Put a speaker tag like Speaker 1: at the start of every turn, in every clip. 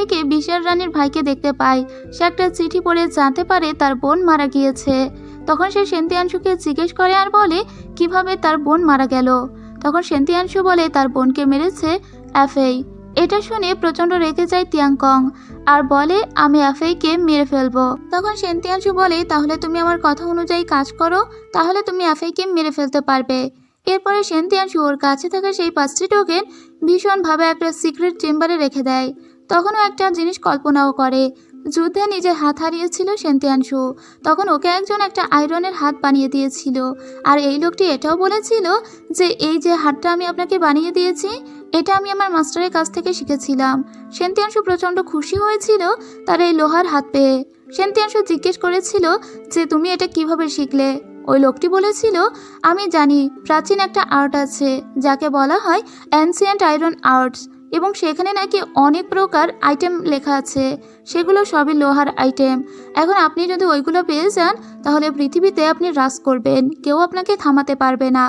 Speaker 1: এদিকে বিশাল রানীর ভাইকে দেখতে পায়। সে একটা চিঠি পড়ে জানতে পারে তার বোন মারা গিয়েছে। তখন সে সেন্তিয়াংশুকে জিজ্ঞেস করে আর বলে কিভাবে তার বোন মারা গেল। তখন সেন্তিয়াংশু বলে তার বোনকে মেরেছে অ্যাফেই। এটা শুনে প্রচন্ড রেগে যায় তিয়াংকং আর বলে আমি অ্যাফেইকে মেরে ফেলবো। তখন সেন্তিয়াংশু বলে তাহলে তুমি আমার কথা অনুযায়ী কাজ করো, তাহলে তুমি অ্যাফেইকে মেরে ফেলতে পারবে। এরপরে সেন্তিয়াংশু ওর কাছে থাকা সেই 5টি টোকেন ভীষণভাবে একটা সিক্রেট চেম্বারে রেখে দেয়। তখনও একটা জিনিস কল্পনাও করে, যুদ্ধে নিজের হাত হারিয়েছিল সেন্তিয়াংশু, তখন ওকে একজন একটা আয়রনের হাত বানিয়ে দিয়েছিল। আর এই লোকটি এটাও বলেছিল যে এই যে হাতটা আমি আপনাকে বানিয়ে দিয়েছি এটা আমি আমার মাস্টারের কাছ থেকে শিখেছিলাম। সেন্তিয়াংশু প্রচণ্ড খুশি হয়েছিল তার এই লোহার হাত পেয়ে। সেন্তিয়াংশু জিজ্ঞেস করেছিল যে তুমি এটা কিভাবে শিখলে। ওই লোকটি বলেছিল আমি জানি প্রাচীন একটা আর্ট আছে যাকে বলা হয় অ্যানসিয়েন্ট আয়রন আর্টস, এবং সেখানে নাকি অনেক প্রকার আইটেম লেখা আছে, সেগুলো সবই লোহার আইটেম। এখন আপনি যদি ওইগুলো পেয়ে যান তাহলে পৃথিবীতে আপনি রাজ করবেন, কেউ আপনাকে থামাতে পারবে না।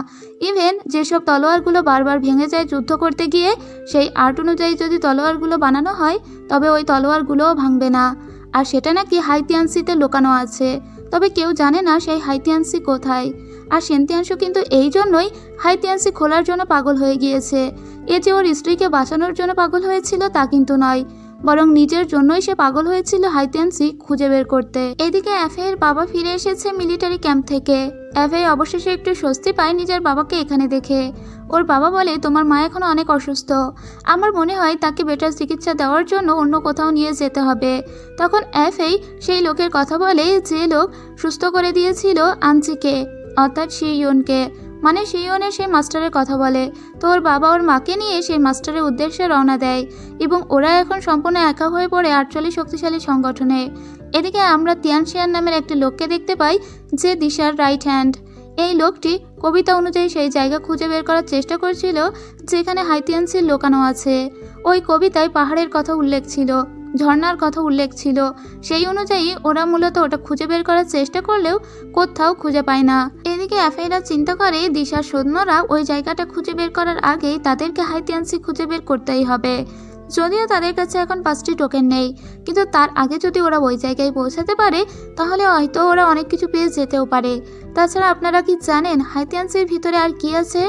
Speaker 1: ইভেন যেসব তলোয়ারগুলো বারবার ভেঙে যায় যুদ্ধ করতে গিয়ে, সেই আর্ট অনুযায়ী যদি তলোয়ারগুলো বানানো হয় তবে ওই তলোয়ারগুলোও ভাঙবে না। আর সেটা নাকি হাইতিয়ানসিতে লুকানো আছে, তবে কেউ জানে না সেই হাইতিয়ানসি কোথায়। আর সেন্তিয়াংশু কিন্তু এই জন্যই হাইতিয়ানসি খোলার জন্য পাগল হয়ে গিয়েছে। এ যে ওর স্ত্রীকে বাঁচানোর জন্য পাগল হয়েছিল তা কিন্তু নয়, বরং নিজের জন্যই সে পাগল হয়েছিল হাইতিয়ানসি খুঁজে বের করতে। এদিকে অ্যাফের বাবা ফিরে এসেছে মিলিটারি ক্যাম্প থেকে। অ্যাফে অবশেষে একটু স্বস্তি পায় নিজের বাবাকে এখানে দেখে। ওর বাবা বলে তোমার মা এখনো অনেক অসুস্থ, আমার মনে হয় তাকে বেটার চিকিৎসা দেওয়ার জন্য অন্য কোথাও নিয়ে যেতে হবে। তখন অ্যাফেই সেই লোকের কথা বলে যে লোক সুস্থ করে দিয়েছিল আনচিকে, অর্থাৎ শিয়নকে, মানে শিয়নের সেই মাস্টারের কথা বলে। তো ওর বাবা ওর মাকে নিয়ে সেই মাস্টারের উদ্দেশ্যে রওনা দেয় এবং ওরা এখন সম্পূর্ণ একা হয়ে পড়ে 48 শক্তিশালী সংগঠনে। এদিকে আমরা তিয়ানশিয়ান নামের একটি লোককে দেখতে পাই যে দিশার রাইট হ্যান্ড। এই লোকটি কবিতা অনুযায়ী সেই জায়গা খুঁজে বের করার চেষ্টা করছিল যেখানে হাইতিয়ানসির লুকানো আছে। ওই কবিতায় পাহাড়ের কথা উল্লেখ ছিল, ঝর্ণার কথা উল্লেখ ছিল, সেই অনুযায়ী ওরা মূলত ওটা খুঁজে বের করার চেষ্টা করলেও কোথাও খুঁজে পায় না। এদিকে অ্যাফেইরা চিন্তা করে দিশার সৈন্যরা ওই জায়গাটা খুঁজে বের করার আগেই তাদেরকে হাইতিয়ানসি খুঁজে বের করতেই হবে। যদিও তাদের কাছে এখন 5টি টোকেন নেই, কিন্তু তার আগে যদি ওরা ওই জায়গায় পৌঁছাতে পারে তাহলে হয়তো ওরা অনেক কিছু পেয়ে যেতেও পারে। তাছাড়া আপনারা কি জানেন হাইতিয়ানসির ভিতরে আর কি আছে?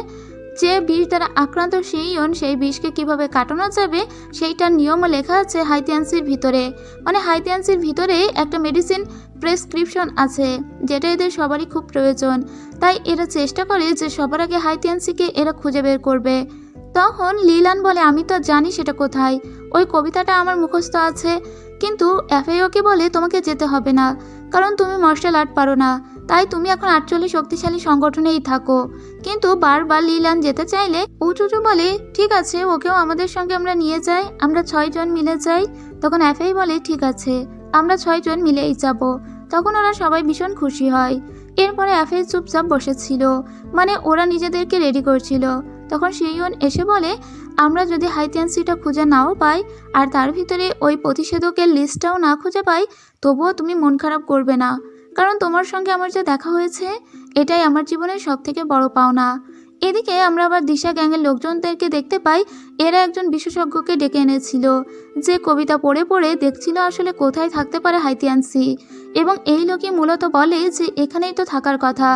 Speaker 1: যে বিষ দ্বারা আক্রান্ত শিয়ন সেই বিষকে কিভাবে কাটানো যাবে সেইটার নিয়মও লেখা আছে হাইতিয়ানসির ভিতরে। মানে হাইতিয়ানসির ভিতরে একটা মেডিসিন প্রেসক্রিপশন আছে যেটা এদের সবারই খুব প্রয়োজন। তাই এরা চেষ্টা করে যে সবার আগে হাইতিয়ানসিকে এরা খুঁজে বের করবে। তখন লিলান বলে আমি তো জানি সেটা কোথায়, ওই কবিতাটা আমার মুখস্থ আছে। কিন্তু অ্যাফেওকে বলে তোমাকে যেতে হবে না, কারণ তুমি মার্শাল আর্ট পারো না, তাই তুমি এখন 48 শক্তিশালী সংগঠনেই থাকো। কিন্তু বারবার লিলান যেতে চাইলে উচুচু বলে ঠিক আছে ওকেও আমাদের সঙ্গে আমরা নিয়ে যাই, আমরা 6 জন মিলে যাই। তখন অ্যাফেই বলে ঠিক আছে আমরা 6 জন মিলেই যাব। তখন ওরা সবাই ভীষণ খুশি হয়। এরপরে অ্যাফেই চুপচাপ বসেছিল, মানে ওরা নিজেদেরকে রেডি করছিল। তখন শিয়ন এসে বলে আমরা যদি হাইতিয়ানসিটা খুঁজে নাও পাই আর তার ভিতরে ওই প্রতিষেধকের লিস্টটাও না খুঁজে পাই তবুও তুমি মন খারাপ করবে না, কারণ তোমার সঙ্গে আমার যে দেখা হয়েছে এটাই আমার জীবনের সবথেকে বড় পাওনা। এদিকে আমরা আবার দিশা গ্যাংয়ের লোকজনদেরকে দেখতে পাই। এরা একজন বিশেষজ্ঞকে ডেকে এনেছিল যে কবিতা পড়ে পড়ে দেখছিল আসলে কোথায় থাকতে পারে হাইতিয়ানসি, এবং এই লোকই মূলত বলে যে এখানেই তো থাকার কথা,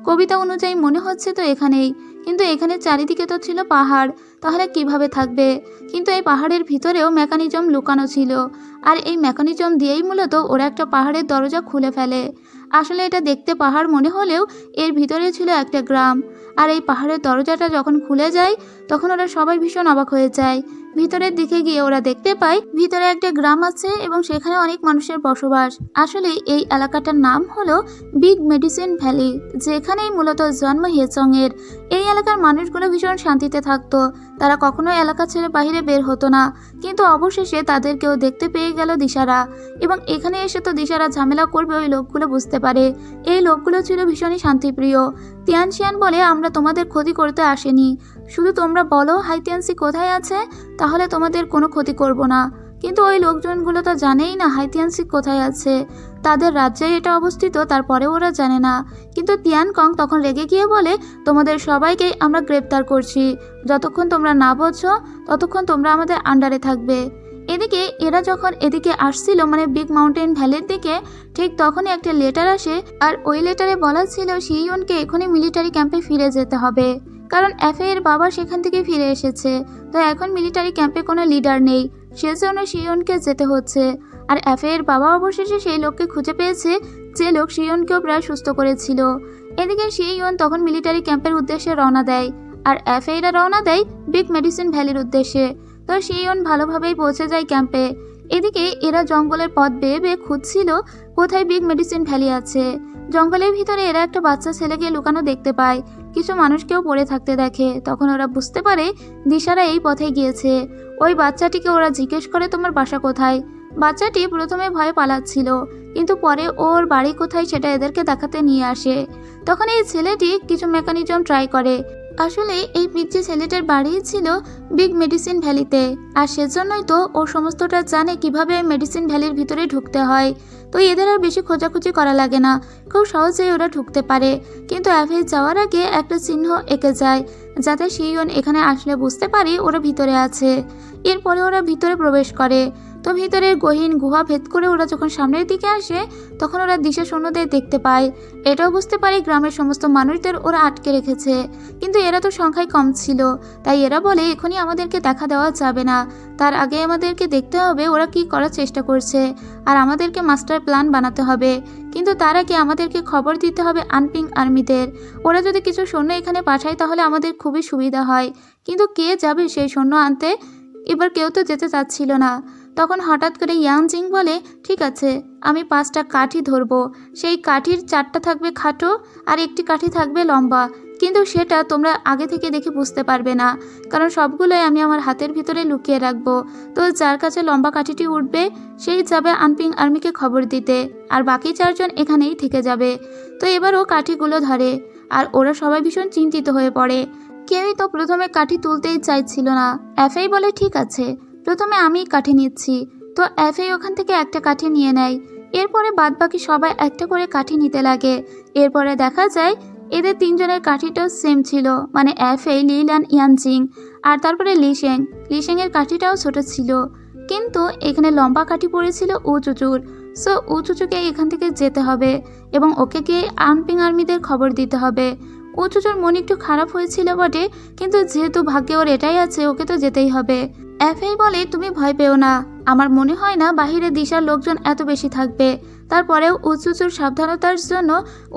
Speaker 1: কবিতা অনুযায়ী মনে হচ্ছে তো এখানেই, কিন্তু এখানে চারিদিকে তো ছিল পাহাড়, তাহলে কিভাবে থাকবে? কিন্তু এই পাহাড়ের ভিতরেও মেকানিজম লুকানো ছিল, আর এই মেকানিজম দিয়েই মূলত ওরা একটা পাহাড়ের দরজা খুলে ফেলে। আসলে এটা দেখতে পাহাড় মনে হলেও এর ভিতরে ছিল একটা গ্রাম। আর এই পাহাড়ের দরজাটা যখন খুলে যায় তখন ওরা সবাই ভীষণ অবাক হয়ে যায়। ভিতরের দিকে গিয়ে ওরা দেখতে পায় ভিতরে একটা গ্রাম আছে এবং সেখানে অনেক মানুষের বসবাস। আসলে এই এলাকাটার নাম হলো বিগ মেডিসিন ভ্যালি, যেখানেই মূলত জন্ম হেচং এর। এই এলাকার মানুষগুলো ভীষণ শান্তিতে থাকতো, তারা কখনো এলাকা ছেড়ে বাইরে বের হতো না। কিন্তু অবশেষে তাদেরকেও দেখতে পেয়ে গেল দিশারা, এবং এখানে এসে তো দিশারা ঝামেলা করবে ওই লোকগুলো বুঝতে পারে। এই লোকগুলো ছিল ভীষণই শান্তিপ্রিয়। তিয়ানশিয়ান বলে আমরা তোমাদের ক্ষতি করতে আসেনি, শুধু তোমরা বলো হাইতিয়ানসি কোথায় আছে, তাহলে তোমাদের কোনো ক্ষতি করব না। কিন্তু ওই লোকজনগুলো তো জানেই না হাইতিয়ানসি কোথায় আছে, তাদের রাজ্যে এটা অবস্থিত, তারপরে ওরা জানে না। কিন্তু তিয়ানকং তখন রেগে গিয়ে বলে তোমাদের সবাইকে আমরা গ্রেপ্তার করছি, যতক্ষণ তোমরা না বোঝো ততক্ষণ তোমরা আমাদের আন্ডারে থাকবে। এদিকে এরা যখন এদিকে আসছিল মানে বিগ মাউন্টেন ভ্যালির দিকে, ঠিক তখনই একটা লেটার আসে। আর ওই লেটারে বলা ছিল শিওনকে এখনই মিলিটারি ক্যাম্পে ফিরে যেতে হবে, কারণ এফএ এর বাবা সেখান থেকে ফিরে এসেছে। তো এখন মিলিটারি ক্যাম্পে কোনো লিডার নেই, সেজন্য শিওনকে যেতে হচ্ছে। আর এফএ এর বাবা অবশেষে সেই লোককে খুঁজে পেয়েছে যে লোক শিওনকেও প্রায় সুস্থ করেছিল। এদিকে শিওন তখন মিলিটারি ক্যাম্পের উদ্দেশ্যে রওনা দেয়, আর এফএ এরা রওনা দেয় বিগ মেডিসিন ভ্যালির উদ্দেশ্যে। তো শিওন ভালোভাবেই পৌঁছে যায় ক্যাম্পে। এদিকে এরা জঙ্গলের পথ বেয়ে বেয়ে খুঁজছিল কোথায় বিগ মেডিসিন ভ্যালি আছে। জঙ্গলের ভিতরে এরা একটা বাচ্চা ছেলেকে লুকানো দেখতে পায়, কিছু মানুষকেও পড়ে থাকতে দেখে। তখন ওরা বুঝতে পারে দিশারা এই পথে গিয়েছে। ওই বাচ্চাটিকে ওরা জিজ্ঞেস করে তোমার বাসা কোথায়। বাচ্চাটি প্রথমে ভয়ে পালাচ্ছিল, কিন্তু পরে ওর বাড়ি কোথায় সেটা এদেরকে দেখাতে নিয়ে আসে। তখন এই ছেলেটি কিছু মেকানিজম ট্রাই করে। আসলে এই পিচ্চি ছেলেটার বাড়ি ছিল বিগ মেডিসিন ভ্যালিতে, আর সেজন্যই তো ও সমস্তটা জানে কিভাবে মেডিসিন ভ্যালির ভিতরে ঢুকতে হয়। তো এদের আর বেশি খোঁজাখুঁজি করা লাগে না, খুব সহজেই ওরা ঢুকতে পারে। কিন্তু অ্যাভে যাওয়ার আগে একটা চিহ্ন এঁকে যায়, যাতে শিওন এখানে আসলে বুঝতে পারে ওরা ভিতরে আছে। এরপরে ওরা ভিতরে প্রবেশ করে। তো ভিতরের গহীন গুহা ভেদ করে ওরা যখন সামনের দিকে আসে, তখন ওরা দিশা শূন্যদের দেখতে পায়। এটাও বুঝতে পারে গ্রামের সমস্ত মানুষদের ওরা আটকে রেখেছে, কিন্তু এরা তো সংখ্যায় কম ছিল। তাই এরা বলে এখনই আমাদেরকে দেখা দেওয়া যাবে না, তার আগে আমাদেরকে দেখতে হবে ওরা কি করার চেষ্টা করছে, আর আমাদেরকে মাস্টার প্ল্যান বানাতে হবে। কিন্তু তার আগে আমাদেরকে খবর দিতে হবে আনপিং আর্মিদের। ওরা যদি কিছু সৈন্য এখানে পাঠায় তাহলে আমাদের খুবই সুবিধা হয়, কিন্তু কে যাবে সেই সৈন্য আনতে? এবার কেউ তো যেতে চাচ্ছিল না। তখন হঠাৎ করে ইয়াংজিং বলে ঠিক আছে, আমি 5টা কাঠি ধরবো। সেই কাঠির 4টা থাকবে খাটো আর একটি কাঠি থাকবে লম্বা, কিন্তু সেটা তোমরা আগে থেকে দেখে বুঝতে পারবে না, কারণ সবগুলোই আমি আমার হাতের ভিতরে লুকিয়ে রাখবো। তো যার কাছে লম্বা কাঠিটি উঠবে সেই যাবে আনপিং আর্মিকে খবর দিতে, আর বাকি 4জন এখানেই থেকে যাবে। তো এবারও কাঠিগুলো ধরে, আর ওরা সবাই ভীষণ চিন্তিত হয়ে পড়ে। কেউই তো প্রথমে কাঠি তুলতেই চাইছিল না। এফএই বলে ঠিক আছে, প্রথমে আমি কাঠি নিচ্ছি। তো এফএই ওখান থেকে একটা কাঠি নিয়ে নেয়। এরপরে বাদবাকি সবাই একটা করে কাঠি নিতে লাগে। এরপরে দেখা যায় এদের 3জনের কাঠিটাও সেম ছিল, মানে এফএই, লিল্যান, ইয়ানজিং, আর তারপরে লিশেংয়ের কাঠিটাও ছোট ছিল। কিন্তু এখানে লম্বা কাঠি পড়েছিল উচুচুর। সো উচুচুকে এখান থেকে যেতে হবে এবং ওকে গিয়ে আনপিং আর্মিদের খবর দিতে হবে। উচুচুর মন একটু খারাপ হয়েছিল বটে, কিন্তু যেহেতু ভাগ্যে ওর এটাই আছে, ওকে তো যেতেই হবে। এফএই বলে তুমি ভয় পেও না, আমার মনে হয় না বাহিরে দিশার লোকজন এত বেশি থাকবে। তারপরেও উচুচুর সাবধানতার জন্য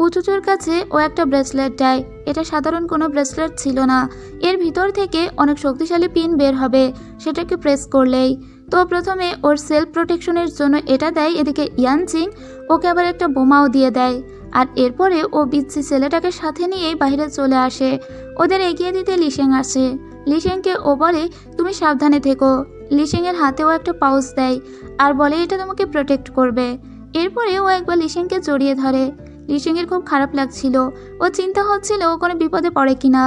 Speaker 1: উচুচুর কাছে ও একটা ব্রেসলেট দেয়। এটা সাধারণ কোনো ব্রেসলেট ছিল না, এর ভিতর থেকে অনেক শক্তিশালী পিন বের হবে সেটাকে প্রেস করলেই। তো প্রথমে ওর সেলফ প্রোটেকশনের জন্য এটা দেয়। এদিকে ইয়ানজিং ওকে আবার একটা বোমাও দিয়ে দেয়, আর এরপরে ও বিচ্ছি ছেলেটাকে সাথে নিয়েই বাইরে চলে আসে। ওদের এগিয়ে দিতে লিশেং আসে। লিশেংকে ও বলে তুমি সাবধানে থেকো। লিশেংয়ের হাতেও একটা পাউচ দেয় আর বলে এটা তোমাকে প্রোটেক্ট করবে। এরপরে ও একবার লিশেংকে জড়িয়ে ধরে। লিশেংয়ের খুব খারাপ লাগছিল, ও চিন্তা হচ্ছিল ও কোনো বিপদে পড়ে কিনা।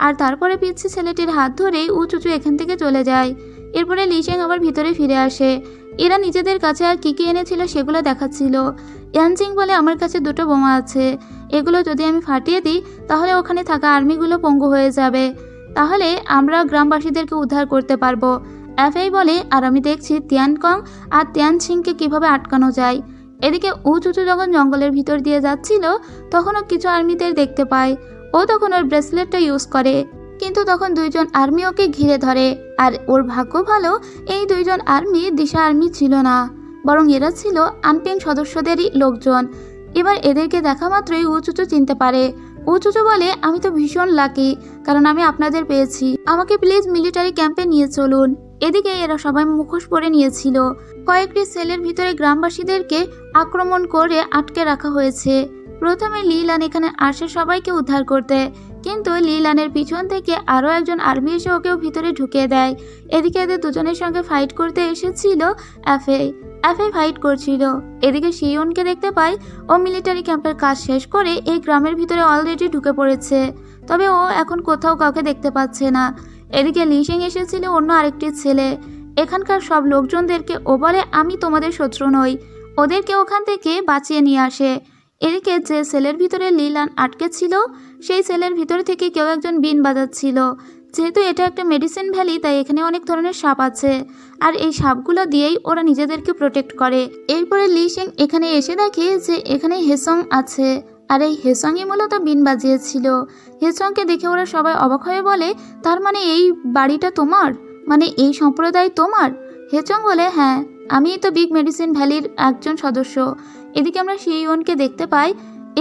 Speaker 1: আর তারপরে পিচ্ছি ছেলেটির হাত ধরেই উচুচু এখান থেকে চলে যায়। এরপরে লিশেং আবার ভিতরে ফিরে আসে। এরা নিজেদের কাছে আর কি এনেছিল সেগুলো দেখাচ্ছিল। ইয়ানজিং বলে আমার কাছে 2টো বোমা আছে, এগুলো যদি আমি ফাটিয়ে দিই তাহলে ওখানে থাকা আর্মিগুলো পঙ্গু হয়ে যাবে, তাহলে আমরা গ্রামবাসীদেরকে উদ্ধার করতে পারবো। এফএই বলে আর আমি দেখছি তিয়ানকং আর তিয়ানছিংকে কিভাবে আটকানো যায়। এদিকে উচুচু যখন জঙ্গলের ভিতর দিয়ে যাচ্ছিল তখনও কিছু আর্মিদের দেখতে পায়। ও তখন ওর ব্রেসলেটটা ইউজ করে, কিন্তু তখন 2জন আর্মি ওকে ঘিরে ধরে। আর ওর ভাগ্য ভালো, এই 2জন আর্মি দিশা আর্মি ছিল না, বরং এরা ছিল আনপিং সদস্যদেরই লোকজন। এবার এদেরকে দেখা মাত্রই উচুচু চিনতে পারে। উচুচু বলে আমি তো ভীষণ লাকি, কারণ আমি আপনাদের পেয়েছি, আমাকে প্লিজ মিলিটারি ক্যাম্পে নিয়ে চলুন। এদিকে এরা সবাই মুখোশ পরে নিয়েছিল। কয়েকটি সেলের ভিতরে গ্রামবাসীদেরকে আক্রমণ করে আটকে রাখা হয়েছে। প্রথমে লিল্যান এখানে আসে সবাইকে উদ্ধার করতে, কিন্তু লিল্যানের পিছন থেকে আরও একজন আর্মি এসে ওকেও ভিতরে ঢুকিয়ে দেয়। এদিকে এদের 2জনের সঙ্গে ফাইট করতে এসেছিল এফএই ফাইট করছিল। এদিকে শিওনকে দেখতে পায়, ও মিলিটারি ক্যাম্পের কাজ শেষ করে এই গ্রামের ভিতরে অলরেডি ঢুকে পড়েছে, তবে ও এখন কোথাও কাউকে দেখতে পাচ্ছে না। এদিকে লিশেং এসেছিল অন্য আরেকটি ছেলে। এখানকার সব লোকজনদেরকে ও বলে আমি তোমাদের শত্রু নই, ওদেরকে ওখান থেকে বাঁচিয়ে নিয়ে আসে। এদিকে যে সেলের ভিতরে লিল্যান আটকে ছিল সেই সেলের ভিতর থেকে কেউ একজন বিন বাজাচ্ছিল, যেহেতু এটা একটা মেডিসিন ভ্যালি, তাই এখানে অনেক ধরনের সাপ আছে, আর এই সাপগুলো দিয়েই ওরা নিজেদেরকে প্রোটেক্ট করে। এরপরে লি শেং এখানে এসে দেখে যে এখানে হেসং আছে, আর এই হেসংই মূলত বিন বাজিয়েছিল। হেসংকে দেখে ওরা সবাই অবাক হয়ে বলে, তার মানে এই বাড়িটা তোমার, মানে এই সম্প্রদায় তোমার? হেচং বলে, হ্যাঁ, আমি তো বিগ মেডিসিন ভ্যালির একজন সদস্য। এদিকে আমরা শিওনকে দেখতে পাই।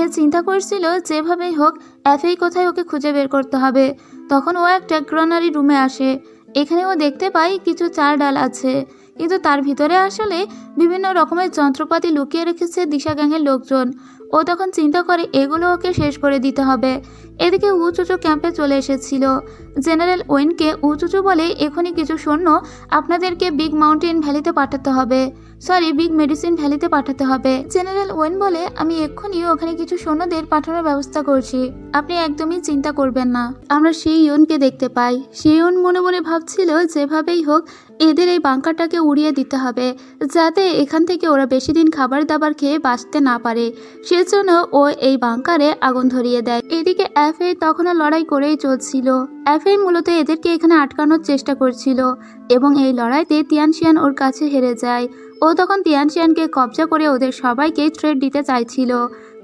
Speaker 1: এ চিন্তা করছিল যেভাবেই হোক অ্যাফেই কোথায় ওকে খুঁজে বের করতে হবে। তখন ও একটা গ্রনারি রুমে আসে। এখানে ও দেখতে পাই কিছু চাল ডাল আছে, কিন্তু তার ভিতরে আসলে বিভিন্ন রকমের যন্ত্রপাতি লুকিয়ে রেখেছে দিশা গ্যাংয়ের লোকজন। ও তখন চিন্তা করে এগুলো ওকে শেষ করে দিতে হবে। এদিকে উচুচু ক্যাম্পে চলে এসেছিল। জেনারেল ওয়েনকে উচুচু বলে, এখনই কিছু সৈন্য আপনাদেরকে বিগ মাউন্টেন ভ্যালিতে পাঠাতে হবে, সরি, বিগ মেডিসিন ভ্যালিতে পাঠাতে হবে। জেনারেল ওয়েন বলে, আমি এক্ষুনি ওখানে কিছু সৈন্যদের পাঠানোর ব্যবস্থা করছি, আপনি একদমই চিন্তা করবেন না। আমরা শিওনকে দেখতে পাই। শিওন মনে মনে ভাবছিল যেভাবেই হোক এদের এই বাংকারটাকে উড়িয়ে দিতে হবে, যাতে এখান থেকে ওরা বেশি দিন খাবার দাবার খেয়ে বাঁচতে না পারে। সেজন্য ও এই বাংকারে আগুন ধরিয়ে দেয়। এদিকে অ্যাফে তখনও লড়াই করেই চলছিল। অ্যাফে মূলত এদেরকে এখানে আটকানোর চেষ্টা করছিল, এবং এই লড়াইতে তিয়ানশিয়ান ওর কাছে হেরে যায়। ও তখন তিয়ানশিয়ানকে কবজা করে ওদের সবাইকে থ্রেট দিতে চাইছিল।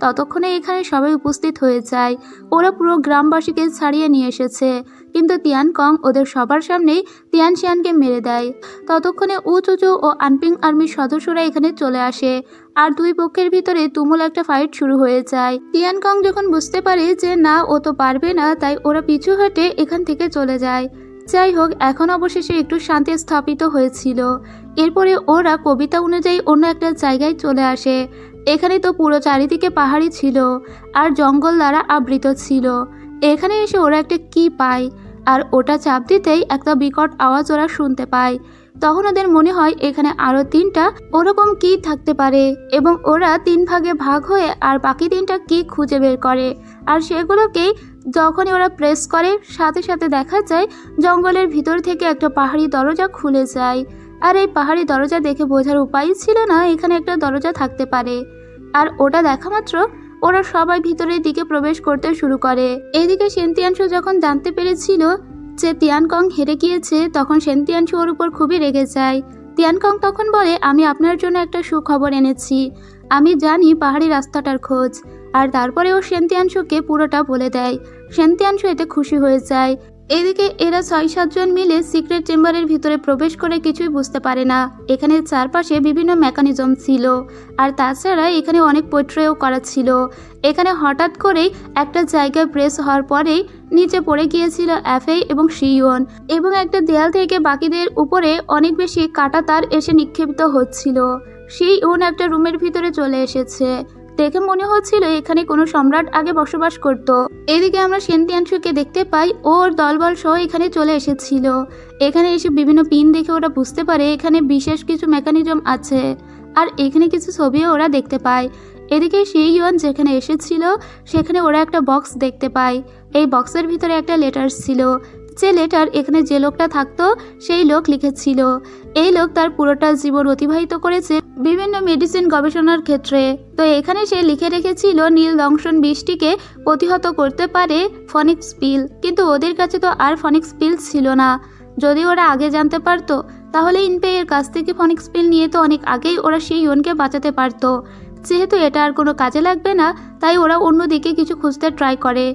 Speaker 1: ততক্ষণে এখানে সবাই উপস্থিত হয়ে যায়। ওরা পুরো গ্রামবাসীকে ছাড়িয়ে নিয়ে এসেছে, কিন্তু তিয়ানকং ওদের সবার সামনেই তিয়ানশিয়ানকে মেরে দেয়। ততক্ষণে উচুচু ও আনপিং আর্মির সদস্যরা এখানে চলে আসে, আর দুই পক্ষের ভিতরে তুমুল একটা ফাইট শুরু হয়ে যায়। তিয়ানকং যখন বুঝতে পারে যে না, ও তো পারবে না, তাই ওরা পিছু হটে এখান থেকে চলে যায়। যাই হোক, এখন অবশেষে একটু শান্তি স্থাপিত হয়েছিল। এরপরে ওরা কবিতা অনুযায়ী অন্য একটা জায়গায় চলে আসে। এখানে তো পুরো চারিদিকে পাহাড়ি ছিল আর জঙ্গল দ্বারা আবৃত ছিল। এখানে এসে ওরা একটা কি পায়, আর ওটা চাপ দিতেই একটা বিকট আওয়াজ ওরা শুনতে পায়। তখন ওদের মনে হয় এখানে আরো 3টা ওরকম কি থাকতে পারে, এবং ওরা 3 ভাগে ভাগ হয়ে আর বাকি 3টা কি খুঁজে বের করে, আর সেগুলোকেই যখনই ওরা প্রেস করে সাথে সাথে দেখা যায় জঙ্গলের ভিতর থেকে একটা পাহাড়ি দরজা খুলে যায়। আর এই পাহাড়ি দরজা দেখে বোঝার উপায় ছিল না এখানে একটা দরজা থাকতে পারে, আর ওটা দেখা মাত্র ওরা সবাই ভিতরের দিকে প্রবেশ করতে শুরু করে। এদিকে সেন্তিয়ানশু যখন জানতে পেরেছিল যে তিয়ানকং হেরে গিয়েছে, তখন সেন্তিয়ানশু ওর উপর খুবই রেগে যায়। তিয়ানকং তখন বলে, আমি আপনার জন্য একটা সুখবর এনেছি, আমি জানি পাহাড়ি রাস্তাটার খোঁজ। আর তারপরে ও সেন্তিয়ানশুকে পুরোটা বলে দেয়। সেন্তিয়ানশু এতে খুশি হয়ে যায়। এদিকে এরা 6-7 জন মিলে সিক্রেট চেম্বারের ভিতরে প্রবেশ করে কিছুই বুঝতে পারে না। এখানে চারপাশে বিভিন্ন মেকানিজম ছিল, আর তাছাড়া এখানে অনেক পোট্রেও করা ছিল। এখানে হঠাৎ করেই একটা জায়গায় প্রেস হওয়ার পরেই নিচে পড়ে গিয়েছিল অ্যাফে এবং শিওন, এবং একটা দেয়াল থেকে বাকিদের উপরে অনেক বেশি কাটা তার এসে নিক্ষেপিত হচ্ছিল। শিওন একটা রুমের ভিতরে চলে এসেছে। দেখে মনে হচ্ছিল এখানে কোনো সম্রাট আগে বসবাস করত। এদিকে আমরা সেন্তিয়ানশুকে দেখতে পাই, ওর দলবল সহ এখানে চলে এসেছিল। এখানে এসে বিভিন্ন পিন দেখে ওরা বুঝতে পারে এখানে বিশেষ কিছু মেকানিজম আছে, আর এখানে কিছু ছবিও ওরা দেখতে পায়। এদিকে শিওন যেখানে এসেছিল সেখানে ওরা একটা বক্স দেখতে পায়। এই বক্সের ভিতরে একটা লেটার ছিল, যে লেটার এখানে যে লোকটা থাকতো সেই লোক লিখেছিল। এই লোক তার পুরোটা জীবন অতিবাহিত করেছে বিভিন্ন মেডিসিন গবেষণার ক্ষেত্রে। তো এখানে সে লিখে রেখেছিল নীল দংশন বিষটিকে প্রতিহত করতে পারে ফনিক্স পিল, কিন্তু ওদের কাছে তো আর ফনিক্স পিল ছিল না। যদি ওরা আগে জানতে পারতো তাহলে ইনপেয়ের কাছ থেকে ফনিক্স পিল নিয়ে তো অনেক আগেই ওরা সেই ইয়নকে বাঁচাতে পারতো। যেহেতু এটা আর কোনো কাজে লাগবে না, তাই ওরা অন্যদিকে কিছু খুঁজতে ট্রাই করে।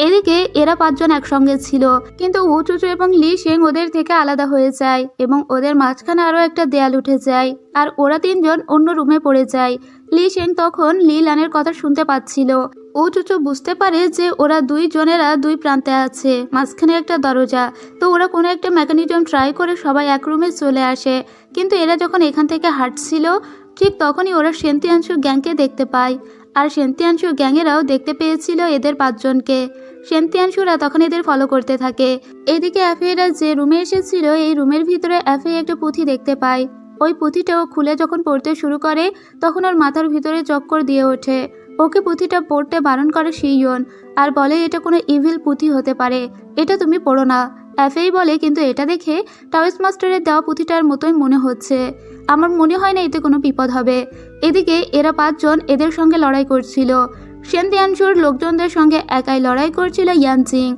Speaker 1: এদিকে এরা 5 জন একসঙ্গে ছিল, কিন্তু উচুচু এবং লি শেং ওদের থেকে আলাদা হয়ে যায়, এবং ওদের মাঝখানে আরও একটা দেয়াল উঠে যায়, আর ওরা 3 জন অন্য রুমে পড়ে যায়। লি শেং তখন লি লানের কথা শুনতে পাচ্ছিল। উচুচু বুঝতে পারে যে ওরা 2 জনেরা 2 প্রান্তে আছে, মাঝখানে একটা দরজা। তো ওরা কোনো একটা মেকানিজম ট্রাই করে সবাই এক রুমে চলে আসে। কিন্তু এরা যখন এখান থেকে হাঁটছিল ঠিক তখনই ওরা সেন্তিয়ানশু গ্যাংকে দেখতে পায়, আর সেন্তিয়ানশু গ্যাংয়েরাও দেখতে পেয়েছিল এদের 5 জনকে। সেন্তিয়ানশুরা তখন এদের ফলো করতে থাকে। এদিকে অ্যাফেরা যে রুমে এসেছিল এই রুমের ভিতরে অ্যাফে একটা পুঁথি দেখতে পায়। ওই পুঁথিটাও খুলে যখন পড়তে শুরু করে তখন ওর মাথার ভিতরে চক্কর দিয়ে ওঠে। ওকে পুঁথিটা পড়তে বারণ করে শিওন, আর বলে এটা কোনো ইভিল পুঁথি হতে পারে, এটা তুমি পড়ো না। অ্যাফেই বলে, কিন্তু এটা দেখে টাওয়েস মাস্টারের দেওয়া পুঁথিটার মতোই মনে হচ্ছে, আমার মনে হয় না এতে কোনো বিপদ হবে। এদিকে এরা 5 জন এদের সঙ্গে লড়াই করছিল। সেন্তিয়ানশুর লোকজনদের সঙ্গে একাই লড়াই করছিল ইয়ানজিং,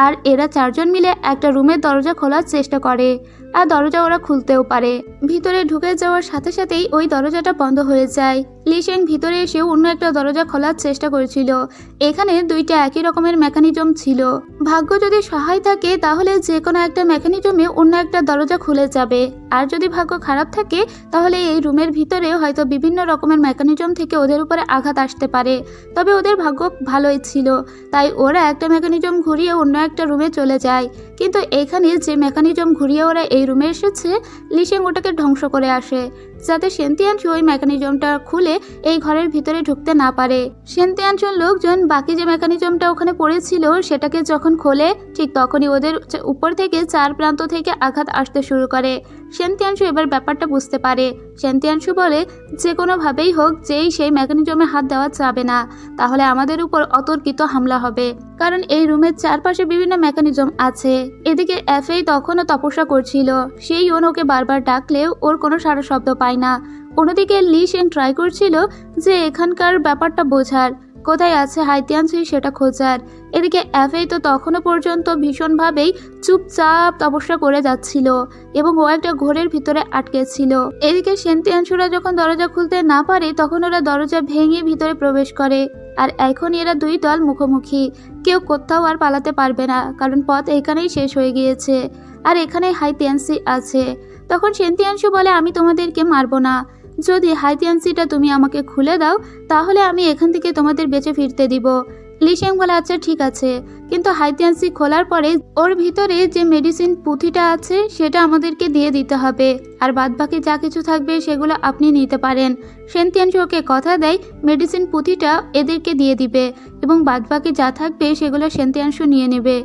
Speaker 1: আর এরা চারজন মিলে একটা রুমের দরজা খোলার চেষ্টা করে, আর দরজা ওরা খুলতেও পারে। ভিতরে ঢুকে যাওয়ার সাথে সাথেই ওই দরজাটা বন্ধ হয়ে যায়। লিশেং ভিতরে এসে অন্য একটা দরজা খোলার চেষ্টা করেছিল। এখানে দুইটা একই রকমের মেকানিজম ছিল। ভাগ্য যদি সহায় থাকে তাহলে যে কোনো একটা মেকানিজমে অন্য একটা দরজা খুলে যাবে, আর যদি ভাগ্য খারাপ থাকে তাহলে এই রুমের ভিতরে হয়তো বিভিন্ন রকমের মেকানিজম থেকে ওদের উপরে আঘাত আসতে পারে। তবে ওদের ভাগ্য ভালোই ছিল, তাই ওরা একটা মেকানিজম ঘুরিয়ে অন্য একটা রুমে চলে যায়। কিন্তু এখানে যে মেকানিজম ঘুরিয়ে ওরা এই রুমে এসেছে, লিশেং ওটাকে ধ্বংস করে আসে, যাতে সেন্তিয়ানশু ওই মেকানিজমটা খুলে এই ঘরের ভিতরে ঢুকতে না পারে। সেন্তিয়ানশুর লোকজন বাকি যে মেকানিজমটা ওখানে পড়েছিল সেটাকে যখন খোলে, ঠিক তখনই ওদের উপর থেকে চার প্রান্ত থেকে আঘাত আসতে শুরু করে। সেন্তিয়ানশু এবার ব্যাপারটা বুঝতে পারে। সেন্তিয়ানশু বলে, যে কোনোভাবেই হোক যেই সেই মেকানিজমে হাত দেওয়া যাবে না, তাহলে আমাদের উপর অতর্কিত হামলা হবে, কারণ এই রুমের চারপাশে বিভিন্ন মেকানিজম আছে। এদিকে এফএই তখনও তপস্যা করছিল। সেই ওকে বারবার ডাকলেও ওর কোনো সাড়া শব্দ পায় না। অন্যদিকে লিশেং ট্রাই করছিল যে এখানকার ব্যাপারটা বোঝার, কোথায় আছে হাইতিয়ানশু সেটা খোঁজার। এদিকে এফএই তো তখনও পর্যন্ত ভীষণভাবেই চুপচাপ তপস্যা করে যাচ্ছিল এবং ও একটা ঘোরের ভিতরে আটকে ছিল। এদিকে সেন্তিয়ানশুরা যখন দরজা খুলতে না পারে তখন ওরা দরজা ভেঙে ভিতরে প্রবেশ করে। আর এখন এরা দুই দল মুখোমুখি, কেউ কোথাও আর পালাতে পারবে না, কারণ পথ এখানেই শেষ হয়ে গিয়েছে, আর এখানে হাইতিয়ানশু আছে। তখন সেন্তিয়ানশু বলে, আমি তোমাদেরকে মারবো না, যদি হাইতিয়ানশিটা তুমি আমাকে খুলে দাও তাহলে আমি এখান থেকে তোমাদের বেঁচে ফিরতে দিব। লিশেং বলে, আচ্ছা ঠিক আছে, কিন্তু হাইতিয়ানশি খোলার পরে ওর ভিতরে যে মেডিসিন পুঁথিটা আছে সেটা আমাদেরকে দিয়ে দিতে হবে, আর বাদবাকি যা কিছু থাকবে সেগুলো আপনি নিতে পারেন। সেন্তিয়ানশু ওকে কথা দেয় মেডিসিন পুঁথিটা এদেরকে দিয়ে দিবে এবং বাদবাকি যা থাকবে সেগুলো সেন্তিয়ানশু নিয়ে নেবে।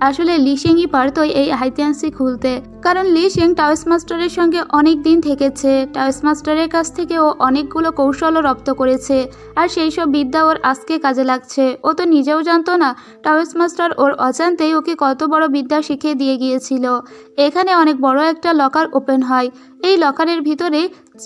Speaker 1: আসলে লিশেংই পারতো এই হাইতিয়ানশি খুলতে, কারণ লিশেং টাওয়েস মাস্টারের সঙ্গে অনেক দিন থেকেছে। টাওয়েস মাস্টারের কাছ থেকে ও অনেকগুলো কৌশলও রপ্ত করেছে, আর সেই সব বিদ্যা ওর আজকে কাজে লাগছে। ও তো নিজেও জানতো না টাওয়েস মাস্টার ওর অজান্তেই ওকে কত বড় বিদ্যা শিখিয়ে দিয়ে গিয়েছিল। এখানে অনেক বড় একটা লকার ওপেন হয়। এই লকারের ভিতরে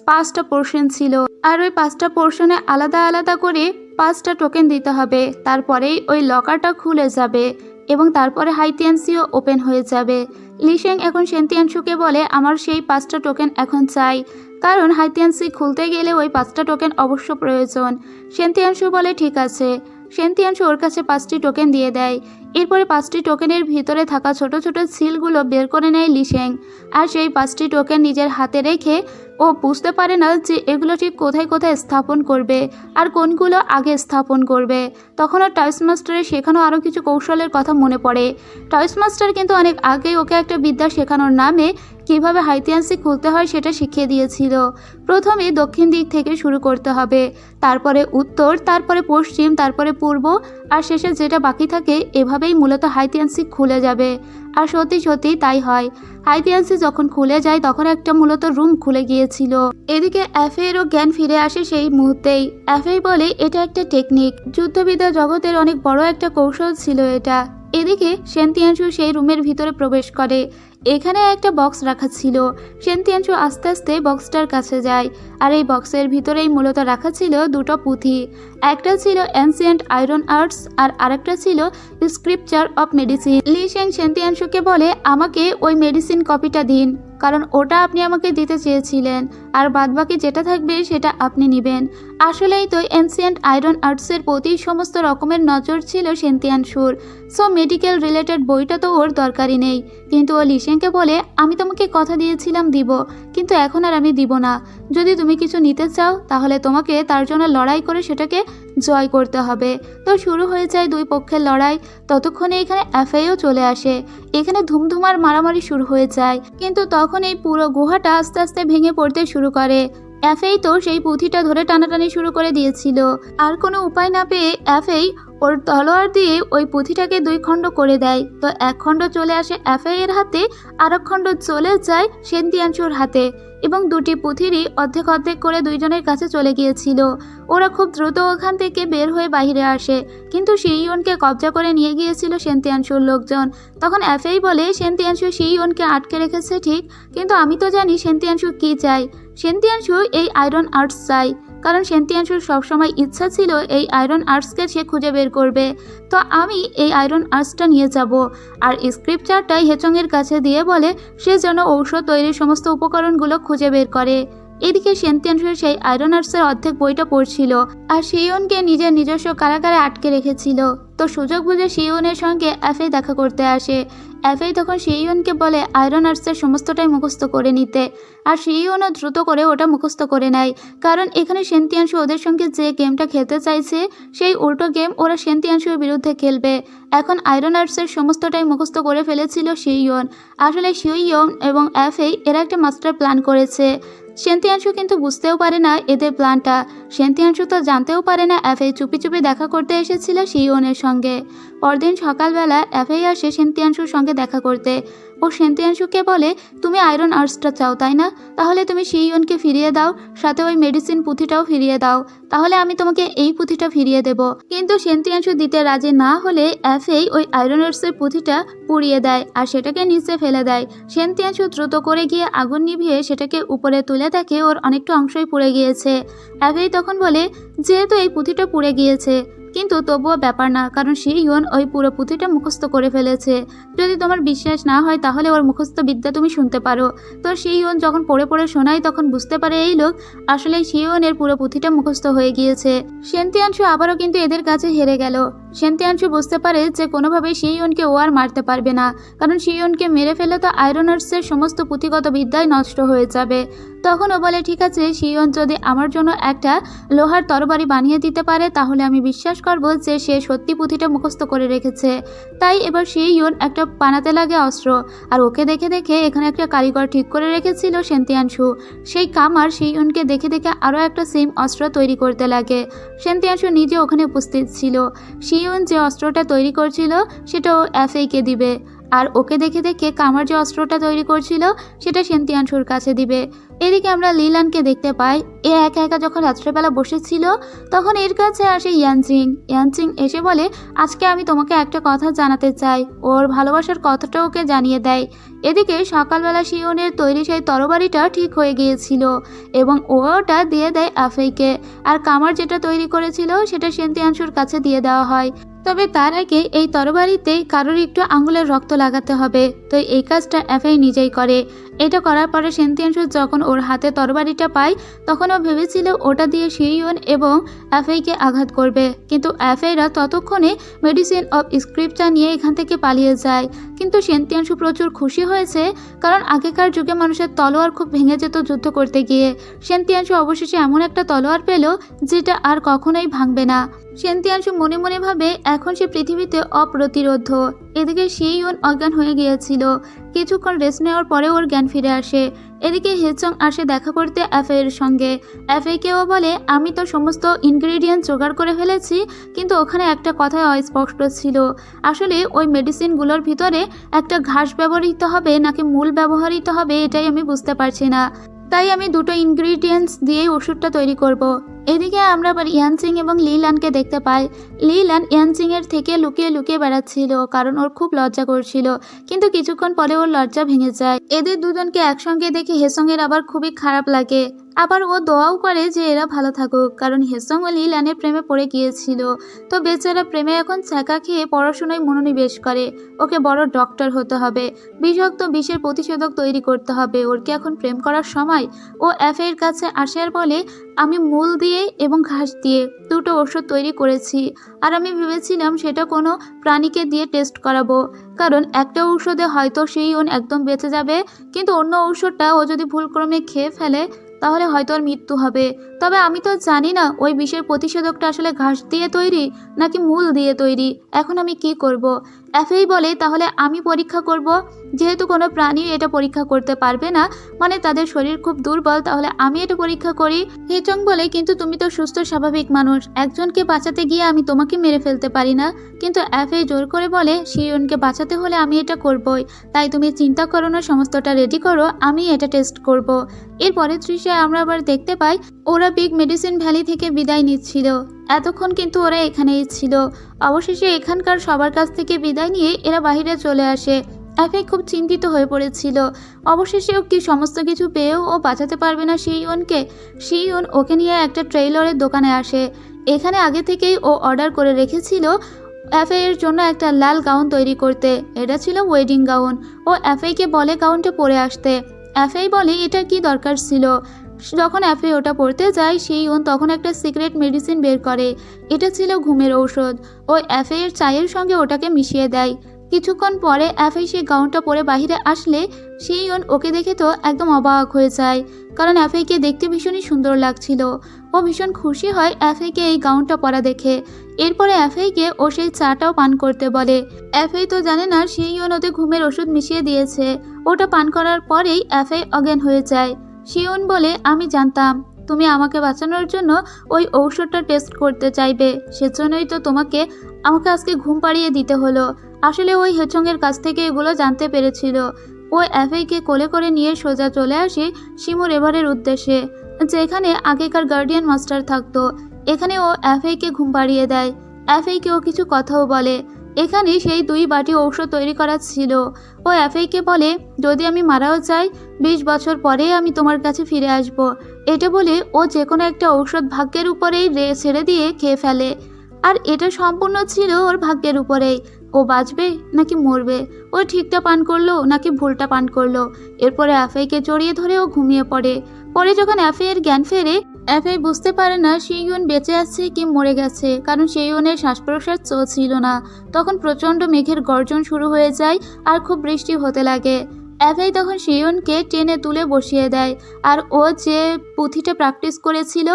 Speaker 1: 5টা পোর্শন ছিল, আর ওই 5টা পোর্শনে আলাদা আলাদা করে 5টা টোকেন দিতে হবে। তারপরেই ওই লকারটা খুলে যাবে এবং তারপরে হাইতিয়ানশিও ওপেন হয়ে যাবে। লিশেং এখন সেন্তিয়ানশুকে বলে, আমার সেই 5টা টোকেন এখন চাই, কারণ হাইতিয়ানশি খুলতে গেলে ওই 5টা টোকেন অবশ্য প্রয়োজন। সেন্তিয়ানশু বলে ঠিক আছে। সেন্তিয়ানশু ওর কাছে 5টি টোকেন দিয়ে দেয়। এরপরে 5টি টোকেনের ভিতরে থাকা ছোট ছোট সিলগুলো বের করে নেয় লিশেং, আর সেই 5টি টোকেন নিজের হাতে রেখে ও বুঝতে পারে না যে এগুলো ঠিক কোথায় কোথায় স্থাপন করবে আর কোনগুলো আগে স্থাপন করবে। তখন ওর টাওয়েস মাস্টারের শেখানো আরও কিছু কৌশলের কথা মনে পড়ে। টাওয়েস মাস্টার কিন্তু অনেক আগেই ওকে একটা বিদ্যা শেখানোর নামে কিভাবে হাইতিয়ানশি খুলতে হয় সেটা শিখিয়ে দিয়েছিল। প্রথমে দক্ষিণ দিক থেকে শুরু করতে হবে, তারপরে উত্তর, তারপরে পশ্চিম, তারপরে পূর্ব, আর শেষে যেটা বাকি থাকে। এভাবেই মূলত হাইতিয়ানশি খুলে যাবে। আর সত্যি সত্যি তাই হয়। হাইতিয়ানশি যখন খুলে যায় তখন একটা মূলত রুম খুলে গিয়েছিল। এদিকে এফএরও জ্ঞান ফিরে আসে সেই মুহূর্তেই। এফএই বলে, এটা একটা টেকনিক, যুদ্ধবিদ্যা জগতের অনেক বড় একটা কৌশল ছিল এটা। এদিকে সেন্তিয়ানশু সেই রুমের ভিতরে প্রবেশ করে। এখানে একটা বক্স রাখা ছিল। সেন্তিয়ানশু আস্তে আস্তে বক্সটার কাছে যায়, আর এই বক্সের ভিতরেই মূলত রাখা ছিল দুটো পুঁথি। একটা ছিল অ্যানসিয়েন্ট আয়রন আর্টস, আর আরেকটা ছিল স্ক্রিপচার অফ মেডিসিন। লিশেং সেন্তিয়ানশুকে বলে, আমাকে ওই মেডিসিন কপিটা দিন, কারণ ওটা আপনি আমাকে দিতে চেয়েছিলেন, আর বাদবাকি যেটা থাকবে সেটা আপনি নেবেন। আসলেই তো অ্যানসিয়েন্ট আয়রন আর্টসের প্রতি সমস্ত রকমের নজর ছিল সেন্তিয়ানশুর। সো মেডিকেল রিলেটেড বইটা তো ওর দরকারই নেই। কিন্তু ও লিশেংকে বলে, আমি তোমাকে কথা দিয়েছিলাম দিব, কিন্তু এখন আর আমি দিব না। যদি তুমি কিছু নিতে চাও তাহলে তোমাকে তার জন্য লড়াই করে সেটাকে জয় করতে হবে। তো শুরু হয়ে যায় দুই পক্ষের লড়াই। ততক্ষণে এখানে এফআইও চলে আসে। এখানে ধুমধুমার মারামারি শুরু হয়ে যায়, কিন্তু তখন এই পুরো গুহাটা আস্তে আস্তে ভেঙে পড়তে শুরু করে। এফএই তো সেই পুঁথিটা ধরে টানাটানি শুরু করে দিয়েছিল। আর কোনো উপায় না পেয়ে এফএই ওর তলোয়ার দিয়ে ওই পুঁথিটাকে 2 খণ্ড করে দেয়। তো 1 খণ্ড চলে আসে এফএই এর হাতে, আর 1 খণ্ড চলে যায় সেন্তিয়ানশুর হাতে, এবং দুটি পুঁথিরই অর্ধেক অর্ধেক করে দুইজনের কাছে চলে গিয়েছিল। ওরা খুব দ্রুত ওখান থেকে বের হয়ে বাইরে আসে, কিন্তু শিইয়নকে কবজা করে নিয়ে গিয়েছিল সেন্তিয়ানশুর লোকজন। তখন এফএই বলে, সেন্তিয়ানশু শিইয়নকে আটকে রেখেছে ঠিক, কিন্তু আমি তো জানি সেন্তিয়ানশু কি চাই। সেন্তিয়ানশু এই আয়রন আর্টস চাই, কারণ সেন্তিয়ানশুর সবসময় ইচ্ছা ছিল এই আয়রন আর্টসকে সে খুঁজে বের করবে। তো আমি এই আয়রন আর্টসটা নিয়ে যাব। আর স্ক্রিপ্টারটাই হেচংয়ের কাছে দিয়ে বলে সে যেন ঔষধ তৈরির সমস্ত উপকরণগুলো খুঁজে বের করে। এদিকে সেন্তিয়ানশু সেই আয়রন আর্টসের অর্ধেক বইটা পড়ছিল আর শিওনকে নিজের নিজস্ব কারাগারে আটকে রেখেছিল। তো সুযোগ বুঝে শিওনের সঙ্গে অ্যাফেই দেখা করতে আসে। অ্যাফেই তখন শিওনকে বলে আয়রন আর্টসের সমস্তটাই মুখস্থ করে নিতে, আর শিওনও দ্রুত করে ওটা মুখস্থ করে নেয়। কারণ এখানে সেন্তিয়ানশু ওদের সঙ্গে যে গেমটা খেলতে চাইছে সেই উল্টো গেম ওরা সেন্তিয়ানশুর বিরুদ্ধে খেলবে। এখন আয়রন আর্টসের সমস্তটাই মুখস্থ করে ফেলেছিল শিওন। আসলে শিওন এবং অ্যাফেই এরা একটা মাস্টার প্ল্যান করেছে। সেন্তিয়ানশু কিন্তু বুঝতেও পারে না এদের প্ল্যানটা। সেন্তিয়ানশু তো জানতেও পারে না অ্যাফেই চুপি চুপি দেখা করতে এসেছিল শিওনের সঙ্গে। পরদিন সকালবেলা অ্যাফেই আসে সেন্তিয়ানশুর সঙ্গে দেখা করতে। ও সেন্তিয়ানশুকে বলে তুমি আয়রন আর্টসটা চাও তাই না, তাহলে তুমি শিওনকে ফিরিয়ে দাও, সাথে ওই মেডিসিন পুঁথিটাও ফিরিয়ে দাও, তাহলে আমি তোমাকে এই পুঁথিটা ফিরিয়ে দেব। কিন্তু সেন্তিয়ানশু দিতে রাজি না হলে অ্যাফেই ওই আয়রন আর্টসের পুঁথিটা পুড়িয়ে দেয় আর সেটাকে নিচে ফেলে দেয়। সেন্তিয়ানশু দ্রুত করে গিয়ে আগুন নিভিয়ে সেটাকে উপরে তুলে দেখে ওর অনেকটা অংশই পুড়ে গিয়েছে। অ্যাফেই তখন বলে যেহেতু এই পুঁথিটা পুড়ে গিয়েছে কিন্তু তবুও ব্যাপার না, কারণ শিওন ওই পুরো পুঁথিটা মুখস্থ করে ফেলেছে। যদি তোমার বিশ্বাস না হয় তাহলে ওর মুখস্থ বিদ্যা তুমি শুনতে পারো। তো শিওন যখন পড়ে পড়ে শোনায় তখন বুঝতে পারে এই লোক আসলে শিওনের পুরো পুঁথিটা মুখস্থ হয়ে গিয়েছে। সেন্তিয়ানশু আবারও কিন্তু এদের কাছে হেরে গেল। সেন্তিয়ানশু বুঝতে পারে যে কোনোভাবেই শিওনকে ও আর মারতে পারবে না, কারণ শিওনকে মেরে ফেলে তো আয়রন আর্টসের সমস্ত পুঁথিগত বিদ্যাই নষ্ট হয়ে যাবে। তখন ও বলে ঠিক আছে, শিওন যদি আমার জন্য একটা লোহার তরবারি বানিয়ে দিতে পারে তাহলে আমি বিশ্বাস করব যে সে সত্যি পুঁথিটা মুখস্থ করে রেখেছে। তাই এবার শিওন একটা বানাতে লাগে অস্ত্র, আর ওকে দেখে দেখে এখানে একটা কারিগর ঠিক করে রেখেছিল সেন্তিয়ানশু। সেই কামার শিওনকে দেখে দেখে আরও একটা সেম অস্ত্র তৈরি করতে লাগে। সেন্তিয়ানশু নিজে ওখানে উপস্থিত ছিল। শিওন যে অস্ত্রটা তৈরি করছিল সেটা ও অ্যাফেইকে দিবে, আর ওকে দেখে দেখে কামার যে অস্ত্রটা তৈরি করছিল সেটা সেন্তিয়ানশুর কাছে দিবে। এদিকে আমরা লিলানকে দেখতে পাই। এ একা একা যখন রাত্রেবেলা বসেছিল তখন এর কাছে আসে ইয়ানজিং। ইয়ানজিং এসে বলে আজকে আমি তোমাকে একটা কথা জানাতে চাই। ওর ভালোবাসার কথাটা ওকে জানিয়ে দেয়। এদিকে সকালবেলা শিওনের তৈরি সেই তরবারিটা ঠিক হয়ে গিয়েছিল এবং ওটা দিয়ে দেয় অ্যাফেইকে, আর কামার যেটা তৈরি করেছিল সেটা সেন্তিয়ানশুর কাছে দিয়ে দেওয়া হয়। তবে তার আগে এই তরবারিতে কারোর একটু আঙুলের রক্ত লাগাতে হবে। তো এই কাজটা অ্যাফেই নিজেই করে। এটা করার পরে সেন্তিয়ানশু যখন ওর হাতে তরবারিটা পায় তখন ও ভেবেছিল ওটা দিয়ে শিওন এবং অ্যাফেইকে আঘাত করবে, কিন্তু অ্যাফেইরা ততক্ষণে মেডিসিন অফ স্ক্রিপ্টটা নিয়ে এখান থেকে পালিয়ে যায়। কিন্তু সেন্তিয়ানশু প্রচুর খুশি হয়েছে, কারণ আগেকার যুগে মানুষের তলোয়ার খুব ভেঙে যেত যুদ্ধ করতে গিয়ে। সেন্তিয়ানশু অবশেষে এমন একটা তলোয়ার পেল যেটা আর কখনোই ভাঙবে না। সেন্তিয়ানশু মনে মনে ভাবে এখন সে পৃথিবীতে অপ্রতিরোধ্য। এদিকে শিওন অজ্ঞান হয়ে গিয়েছিল। কিছুক্ষণ রেস্ট নেওয়ার পরে ওর জ্ঞান ফিরে আসে। এদিকে হেচং আসে দেখা করতে অ্যাফের সঙ্গে। অ্যাফেকেও বলে আমি তো সমস্ত ইনগ্রেডিয়েন্ট জোগাড় করে ফেলেছি, কিন্তু ওখানে একটা কথাই অস্পষ্ট ছিল। আসলে ওই মেডিসিনগুলোর ভিতরে একটা ঘাস ব্যবহৃত হবে নাকি মূল ব্যবহৃত হবে এটাই আমি বুঝতে পারছি না। তাই আমি দুটো ইনগ্রিডিয়েন্টস দিয়েই ওষুধটা তৈরি করব। এদিকে আমরা আবার ইয়ানজিং এবং লিলানকে দেখতে পাই। লিলান ইয়ানজিংয়ের থেকে লুকিয়ে লুকিয়ে বেড়াচ্ছিল, কারণ ওর খুব লজ্জা করছিল, কিন্তু কিছুক্ষণ পরে ওর লজ্জা ভেঙে যায়। এদের দুজনকে একসঙ্গে দেখে হেসংয়ের আবার খুবই খারাপ লাগে। আবার ও দোয়াও করে যে এরা ভালো থাকুক, কারণ হেসং ও লিলানের প্রেমে পড়ে গিয়েছিল। তো বেচারা প্রেমে এখন ছ্যাঁকা খেয়ে পড়াশোনায় মনোনিবেশ করে। ওকে বড় ডক্টর হতে হবে, বিষাক্ত বিষের প্রতিষেধক তৈরি করতে হবে। ওর কি এখন প্রেম করার সময়? ও অ্যাফের কাছে আসে আর বলে আমি মূল দিয়ে এবং ঘাস দিয়ে দুটো ওষুধ তৈরি করেছি, আর আমি ভেবেছিলাম সেটা কোনো প্রাণীকে দিয়ে টেস্ট করাবো, কারণ একটা ঔষধে হয়তো শিওন একদম বেঁচে যাবে, কিন্তু অন্য ঔষধটা ও যদি ভুলক্রমে খেয়ে ফেলে তাহলে হয়তো ওর মৃত্যু হবে। তবে আমি তো জানি না ওই বিষের প্রতিষেধকটা আসলে ঘাস দিয়ে তৈরি নাকি মূল দিয়ে তৈরি। এখন আমি কি করব? অ্যাফেই বলে তাহলে আমি পরীক্ষা করব। যেহেতু কোনো প্রাণী এটা পরীক্ষা করতে পারবে না, মানে তাদের শরীর খুব দুর্বল, তাহলে আমি এটা পরীক্ষা করি। হেচং বলে কিন্তু তুমি তো সুস্থ স্বাভাবিক মানুষ, একজনকে বাঁচাতে গিয়ে আমি তোমাকে মেরে ফেলতে পারি না। কিন্তু অ্যাফেই জোর করে বলে শিওনকে বাঁচাতে হলে আমি এটা করবই, তাই তুমি চিন্তা করো না, সমস্তটা রেডি করো, আমি এটা টেস্ট করব। এরপরে দৃশ্যে আমরা আবার দেখতে পাই ওরা বিগ মেডিসিন ভ্যালি থেকে বিদায় নিচ্ছিল। এতক্ষণ কিন্তু ওরা এখানেই ছিল। অবশেষে এখানকার সবার কাছ থেকে বিদায় নিয়ে এরা বাহিরে চলে আসে। অ্যাফে খুব চিন্তিত হয়ে পড়েছিল। অবশেষেও কি সমস্ত কিছু পেয়েও ও বাঁচাতে পারবে না শিওনকে? শিওন ওকে নিয়ে একটা ট্রেইলরের দোকানে আসে। এখানে আগে থেকেই ও অর্ডার করে রেখেছিল অ্যাফে এর জন্য একটা লাল গাউন তৈরি করতে। এটা ছিল ওয়েডিং গাউন। ও অ্যাফেকে বলে গাউনটা পরে আসতে। অ্যাফেই বলে এটার কি দরকার ছিল। যখন অ্যাফে ওটা পড়তে যায় শিওন তখন একটা সিক্রেট মেডিসিন বের করে। এটা ছিল ঘুমের ঔষধ। ও অ্যাফে এর চায়ের সঙ্গে ওটাকে মিশিয়ে দেয়। কিছুক্ষণ পরে অ্যাফে সেই গাউনটা পরে বাহিরে আসলে শিওন ওকে দেখে তো একদম অবাক হয়ে যায়, কারণ অ্যাফেকে দেখতে ভীষণই সুন্দর লাগছিল। ও ভীষণ খুশি হয় অ্যাফেকে এই গাউনটা পরা দেখে। এরপরে অ্যাফেকে ও সেই চাটাও পান করতে বলে। অ্যাফে তো জানে না শিওন ওতে ঘুমের ওষুধ মিশিয়ে দিয়েছে। ওটা পান করার পরেই অ্যাফে অজ্ঞান হয়ে যায়। শিওন বলে আমি জানতাম তুমি আমাকে বাঁচানোর জন্য ওই ঔষধটা টেস্ট করতে চাইবে, সেজন্যই তো আমাকে আজকে ঘুম পাড়িয়ে দিতে হলো। আসলে ওই হেচংয়ের কাছ থেকে এগুলো জানতে পেরেছিল। ও অ্যাফেকে কোলে করে নিয়ে সোজা চলে আসে শিমুর এভারের উদ্দেশ্যে, যেখানে আগেকার গার্ডিয়ান মাস্টার থাকতো। এখানে ও অ্যাফেকে ঘুম পাড়িয়ে দেয়। অ্যাফেকে ও কিছু কথাও বলে। এখানে সেই 2 বাটি ঔষধ তৈরি করা ছিল। ও অ্যাফেকে বলে যদি আমি মারাও যাই 20 বছর পরে আমি তোমার কাছে ফিরে আসব। এটা বলে ও যে কোনো একটা ঔষধ ভাগ্যের উপরেই ছেড়ে দিয়ে খেয়ে ফেলে। আর এটা সম্পূর্ণ ছিল ওর ভাগ্যের উপরেই, ও বাঁচবে নাকি মরবে, ও ঠিকটা পান করলো নাকি ভুলটা পান করলো। এরপরে অ্যাফেকে জড়িয়ে ধরে ও ঘুমিয়ে পড়ে। পরে যখন অ্যাফের জ্ঞান ফেরে, অ্যাফে বুঝতে পারে না শিওন বেঁচে আছে কি মরে গেছে, কারণ শিওনের শ্বাস প্রশ্বাস চলছিল না। তখন প্রচণ্ড মেঘের গর্জন শুরু হয়ে যায় আর খুব বৃষ্টি হতে লাগে। অ্যাফেই তখন শিওনকে টেনে তুলে বসিয়ে দেয়। আর ও যে পুঁথিটা প্র্যাকটিস করেছিল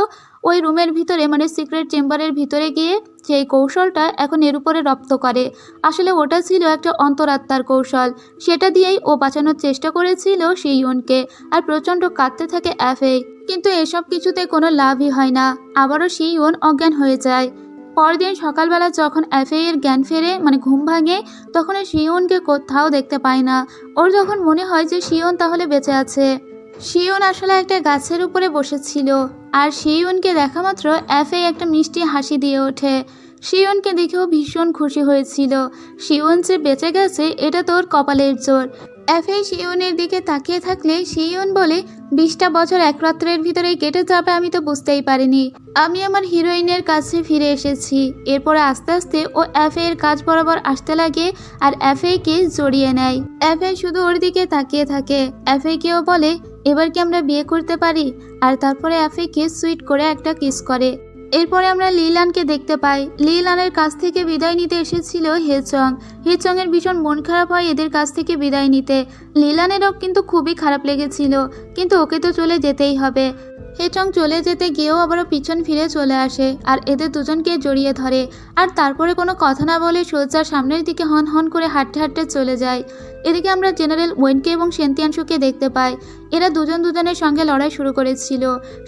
Speaker 1: ওই রুমের ভিতরে, মানে সিক্রেট চেম্বারের ভিতরে গিয়ে সেই কৌশলটা এখন এর উপরে রপ্ত করে। আসলে ওটা ছিল একটা অন্তরাত্মার কৌশল। সেটা দিয়েই ও বাঁচানোর চেষ্টা করেছিল শিওনকে। আর প্রচণ্ড কাঁদতে থাকে অ্যাফে, কিন্তু এসব কিছুতে কোনো লাভই হয় না। আবারও শিওন অজ্ঞান হয়ে যায়। পরদিন সকালবেলা যখন অ্যাফে এর জ্ঞান ফেরে, মানে ঘুম ভাঙে, তখন শিওনকে কোথাও দেখতে পায় না। ওর যখন মনে হয় যে শিওন তাহলে বেঁচে আছে। শিওন আসলে একটা গাছের উপরে বসেছিল। আর শিওনকে দেখা মাত্র অ্যাফে একটা মিষ্টি হাসি দিয়ে ওঠে। শিওনকে দেখেও ভীষণ খুশি হয়েছিল। শিওন যে বেঁচে গেছে এটা তোর কপালের জোর। অ্যাফে শিওনের দিকে তাকিয়ে থাকলে শিওন বলে 20টা বছর এক রাত্রের ভিতরেই কেটে যাবে আমি তো বুঝতেই পারিনি। আমি আমার হিরোইনের কাছে ফিরে এসেছি। এরপরে আস্তে আস্তে ও অ্যাফে এর কাজ বরাবর আসতে লাগে আর অ্যাফেকে জড়িয়ে নেয়। অ্যাফে শুধু ওর দিকে তাকিয়ে থাকে। অ্যাফেকেও বলে এবার কি আমরা বিয়ে করতে পারি? আর তারপরে অ্যাফেকে সুইট করে একটা কিস করে। এরপরে আমরা লিলানকে দেখতে পাই। লিলানের কাছ থেকে বিদায় নিতে এসেছিল হেচং। হেচংয়ের ভীষণ মন খারাপ হয় এদের কাছ থেকে বিদায় নিতে। লিলানেরও কিন্তু খুবই খারাপ লেগেছিল, কিন্তু ওকে তো চলে যেতেই হবে। হেচং চলে যেতে গিয়েও আবারও পিছন ফিরে চলে আসে আর এদের দুজনকে জড়িয়ে ধরে। আর তারপরে কোনো কথা না বলে সোজা সামনের দিকে হন হন করে হাঁটতে হাঁটতে চলে যায়। এদিকে আমরা জেনারেল ওয়েনকে এবং সেন্তিয়ানশুকে দেখতে পাই। এরা দুজন দুজনের সঙ্গে লড়াই শুরু করেছিল।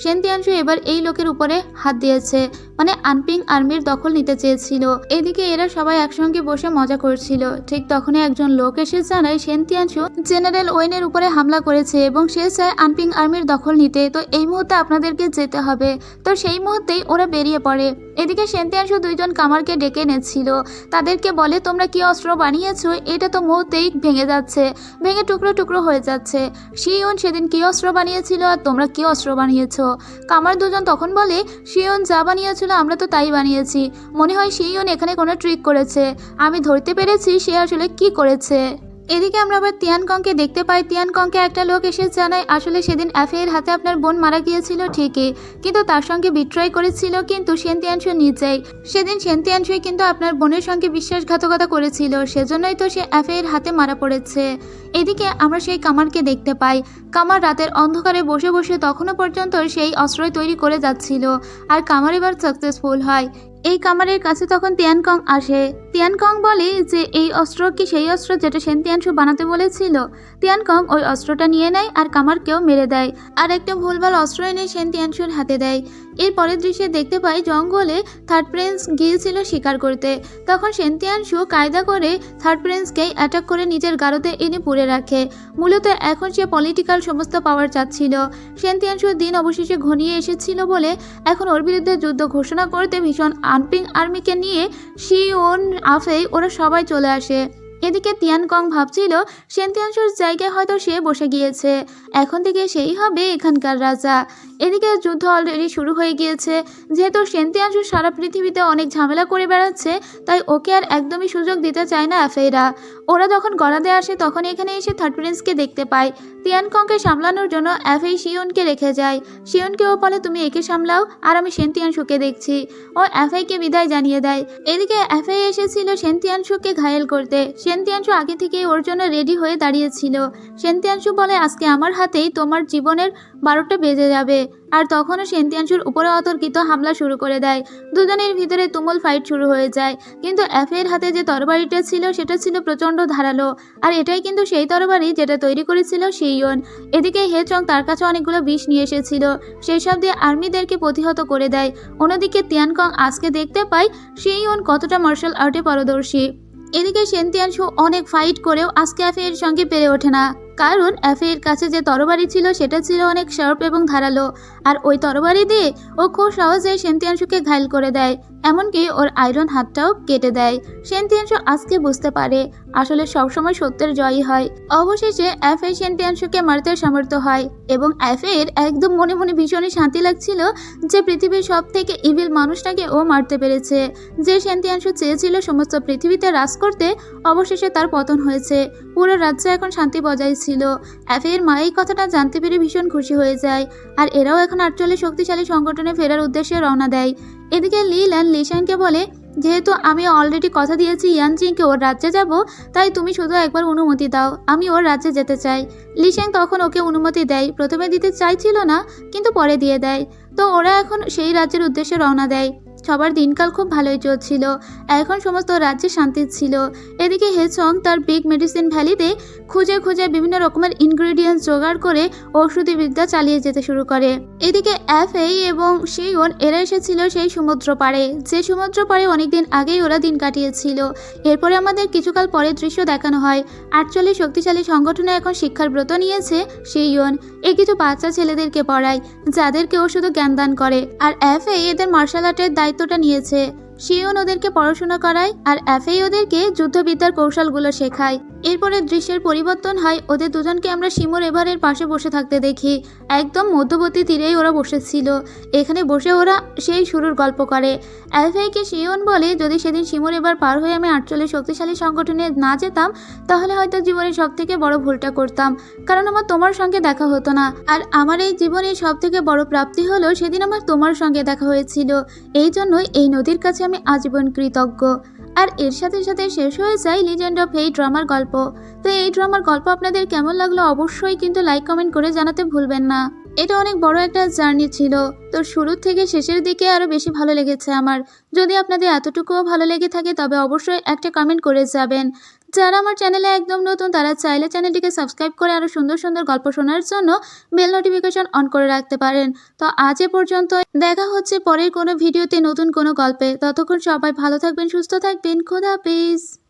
Speaker 1: সেন্তিয়ানশু এবার এই লোকের উপরে হাত দিয়েছে, মানে আনপিং আর্মির দখল নিতে চেয়েছিল। এদিকে এরা সবাই একসঙ্গে বসে মজা করছিল। ঠিক তখনই একজন লোক এসে জানায় সেন্তিয়ানশু জেনারেল ওয়েনের উপরে হামলা করেছে এবং সে চায় আনপিং আর্মির দখল নিতে। তো এই মুহূর্তে আপনাদেরকে যেতে হবে। তো সেই মুহূর্তেই ওরা বেরিয়ে পড়ে। এদিকে সেন্তিয়ানশু 2জন কামারকে ডেকে এনেছিল। তাদেরকে বলে তোমরা কি অস্ত্র বানিয়েছো? এটা তো মুহূর্তেই ভেঙে যাচ্ছে, ভেঙে টুকরো টুকরো হয়ে যাচ্ছে। শিওন সেদিন কি অস্ত্র বানিয়েছিল আর তোমরা কি অস্ত্র বানিয়েছো? কামার 2জন তখন বলে শিওন যা বানিয়েছিল আমরা তো তাই বানিয়েছি। মনে হয় শিওন এখানে কোনো ট্রিক করেছে। আমি ধরতে পেরেছি সে আসলে কি করেছে। এদিকে আমরা আবার তিয়ানকংকে দেখতে পাই। তিয়ানকংকে একটা লোক এসে জানায় আসলে সেদিন অ্যাফে এর হাতে আপনার বোন মারা গিয়েছিল ঠিকই, কিন্তু তার সঙ্গে বিট্রয় করেছিল কিন্তু সেন্তিয়ানশু নিজেই। সেদিন সেন্তিয়ানশুই কিন্তু আপনার বোনের সঙ্গে বিশ্বাসঘাতকতা করেছিল, সেজন্যই তো সে অ্যাফে এর হাতে মারা পড়েছে। এদিকে আমরা সেই কামারকে দেখতে পাই। কামার রাতের অন্ধকারে বসে বসে তখনও পর্যন্ত সেই অস্ত্রই তৈরি করে যাচ্ছিল। আর কামার এবার সাকসেসফুল হয়। এই কামারের কাছে তখন তিয়ানকং আসে। তিয়ানকং বলে যে এই অস্ত্র কি সেই অস্ত্র যেটা সেন্তিয়ানশু বানাতে বলেছিল? তিয়ানকং ওই অস্ত্রটা নিয়ে নেয় আর কামারকেও মেরে দেয় আর একটা ভুলভাল অস্ত্র এনে সেন্তিয়ানশুর হাতে দেয়। এর পরের দৃশ্যে দেখতে পাই জঙ্গলে থার্ড প্রিন্স গিয়েছিল শিকার করতে। তখন সেন্তিয়ানশু কায়দা করে থার্ড প্রিন্সকেই অ্যাটাক করে নিজের গারদে এনে পুড়ে রাখে। মূলত এখন সে পলিটিক্যাল সমস্ত পাওয়ার চাচ্ছিল। সেন্তিয়ানশুর দিন অবশেষে ঘনিয়ে এসেছিল বলে এখন ওর বিরুদ্ধে যুদ্ধ ঘোষণা করতে ভীষণ আনপিং আর্মিকে নিয়ে শিওন আফেই ওরা সবাই চলে আসে। এদিকে তিয়ানকং ভাবছিল সেন্তিয়াংশুর জায়গায় হয়তো সে বসে গিয়েছে, এখন থেকে সেই হবে এখানকার রাজা। এদিকে যুদ্ধ অলরেডি শুরু হয়ে গিয়েছে। যেহেতু সেন্তিয়াংশু সারা পৃথিবীতে অনেক ঝামেলা করে বেড়াচ্ছে, তাই ওকে আর একদমই সুযোগ দিতে চায় না অ্যাফেইরা। ওরা যখন গড়াতে আসে তখন এখানে এসে থার্ড প্রিন্সকে দেখতে পায়। তিয়ানকংকে সামলানোর জন্য অ্যাফেই শিয়নকে রেখে যায়। শিয়নকেও বলে তুমি একে সামলাও আর আমি সেন্তিয়াংশুকে দেখছি। ও অ্যাফেইকে বিদায় জানিয়ে দেয়। এদিকে অ্যাফেই এসেছিল সেন্তিয়াংশুকে ঘায়েল করতে। সেন্তিয়াংশু আগে থেকেই ওর জন্য রেডি হয়ে দাঁড়িয়েছিল। সেন্তিয়াংশু বলে আজকে আমার হাতেই তোমার জীবনের 12টা বেজে যাবে। আর তখনও সেন্তিয়াংশুর উপরে অতর্কিত হামলা শুরু করে দেয়। দুজনের ভিতরে তুমুল ফাইট শুরু হয়ে যায়। কিন্তু অ্যাফের হাতে যে তরবারিটা ছিল সেটা ছিল প্রচণ্ড ধারালো, আর এটাই কিন্তু সেই তরবারি যেটা তৈরি করেছিল শিয়ন। এদিকে হেচং তার কাছে অনেকগুলো বিষ নিয়ে এসেছিল, সেই সব দিয়ে আর্মিদেরকে প্রতিহত করে দেয়। অন্যদিকে তিয়ানকং আজকে দেখতে পায় শিয়ন কতটা মার্শাল আর্টে পারদর্শী। এদিকে সেন্তিয়াংশু অনেক ফাইট করেও আজকে অ্যাফের সঙ্গে পেরে ওঠে না, কারণ অ্যাফের কাছে যে তরবারি ছিল সেটা ছিল অনেক শার্প এবং ধারালো, আর ওই তরবারি দিয়ে ও খুব সহজে সেন্তিয়াংশুকে ঘায়েল করে দেয়, এমনকি ওর আয়রন হাতটাও কেটে দেয়। সেন্তিয়াংশু আজকে বুঝতে পারে আসলে সবসময় সত্যের জয়ই হয়। অবশেষে অ্যাফে সেন্তিয়াংশুকে মারতে সমর্থ হয় এবং অ্যাফের একদম মনে মনে ভীষণই শান্তি লাগছিল যে পৃথিবীর সব থেকে ইভিল মানুষটাকে ও মারতে পেরেছে। যে সেন্তিয়াংশু চেয়েছিল সমস্ত পৃথিবীতে রাজ করতে, অবশেষে তার পতন হয়েছে। পুরো রাজ্যে এখন শান্তি বজায় ছিল। অ্যাফের মা এই কথাটা জানতে পেরে ভীষণ খুশি হয়ে যায়, আর এরাও এখন 48 শক্তিশালী সংগঠনে ফেরার উদ্দেশ্যে রওনা দেয়। এদিকে লিল্যান লিশানকে বলে, যেহেতু আমি অলরেডি কথা দিয়েছি ইয়ানজিংকে ওর রাজ্যে যাব, তাই তুমি শুধু একবার অনুমতি দাও, আমি ওর রাজ্যে যেতে চাই। লিশান তখন ওকে অনুমতি দেয়। প্রথমে দিতে চাইছিল না, কিন্তু পরে দিয়ে দেয়। তো ওরা এখন সেই রাজ্যের উদ্দেশ্যে রওনা দেয়। সবার দিনকাল খুব ভালোই চলছিল, এখন সমস্ত রাজ্যে শান্তি ছিল। এদিকে হেচং তার বিগ মেডিসিন ভ্যালিতে খুঁজে খুঁজে বিভিন্ন রকমের ইনগ্রেডিয়েন্টস জোগাড় করে ঔষধি বিদ্যা চালিয়ে যেতে শুরু করে। এদিকে অ্যাফেই এবং শিয়ন এরা এসেছিল সেই সমুদ্র পাড়ে, যে সমুদ্র পাড়ে অনেকদিন আগেই ওরা দিন কাটিয়েছিল। এরপরে আমাদের কিছুকাল পরের দৃশ্য দেখানো হয়। 48 শক্তিশালী সংগঠনে এখন শিক্ষার ব্রত নিয়েছে শিয়ন। এ কিছু বাচ্চা ছেলেদেরকে পড়ায়, যাদেরকে ও শুধু জ্ঞান দান করে, আর অ্যাফেই এদের মার্শাল আর্টের দায়িত্বটা নিয়েছে। শিয়ন ওদেরকে পড়াশোনা করায়, আর অ্যাফেই ওদেরকে যুদ্ধবিদ্যার কৌশলগুলো শেখায়। এরপরে দৃশ্যের পরিবর্তন হয়। ওদের দুজনকে আমরা শিমুর এভারের পাশে বসে থাকতে দেখি। একদম মধ্যবর্তী তীরেই ওরা বসেছিল। এখানে বসে ওরা সেই শুরুর গল্প করে। অ্যালফেইকে শিয়ন বলে, যদি সেদিন শিমুর এভার পার হয়ে আমি 48 শক্তিশালী সংগঠনে না যেতাম, তাহলে হয়তো জীবনের সব থেকে বড় ভুলটা করতাম, কারণ আমার তোমার সঙ্গে দেখা হতো না। আর আমার এই জীবনের সব থেকে বড় প্রাপ্তি হলো সেদিন আমার তোমার সঙ্গে দেখা হয়েছিল। এই জন্যই এই নদীর কাছে আমি আজীবন কৃতজ্ঞ। আর এর সাথে সাথে শেষ হয়ে যায় লিজেন্ড অফ এই ড্রামার গল্প। তো এই ড্রামার গল্প আপনাদের কেমন লাগলো অবশ্যই কিন্তু লাইক কমেন্ট করে জানাতে ভুলবেন না। এটা অনেক বড় একটা জার্নি ছিল, তো শুরু থেকে শেষের দিকে আরও বেশি ভালো লেগেছে আমার। যদি আপনাদের এতটুকুও ভালো লেগে থাকে তবে অবশ্যই একটা কমেন্ট করে যাবেন। যারা আমার চ্যানেলে একদম নতুন তারা চাইলে চ্যানেলটিকে সাবস্ক্রাইব করে আরও সুন্দর সুন্দর গল্প শোনার জন্য বেল নোটিফিকেশন অন করে রাখতে পারেন। তো আজ এ পর্যন্ত, দেখা হচ্ছে পরের কোনো ভিডিওতে নতুন কোনো গল্পে। ততক্ষণ সবাই ভালো থাকবেন, সুস্থ থাকবেন। খোদা হাফেজ।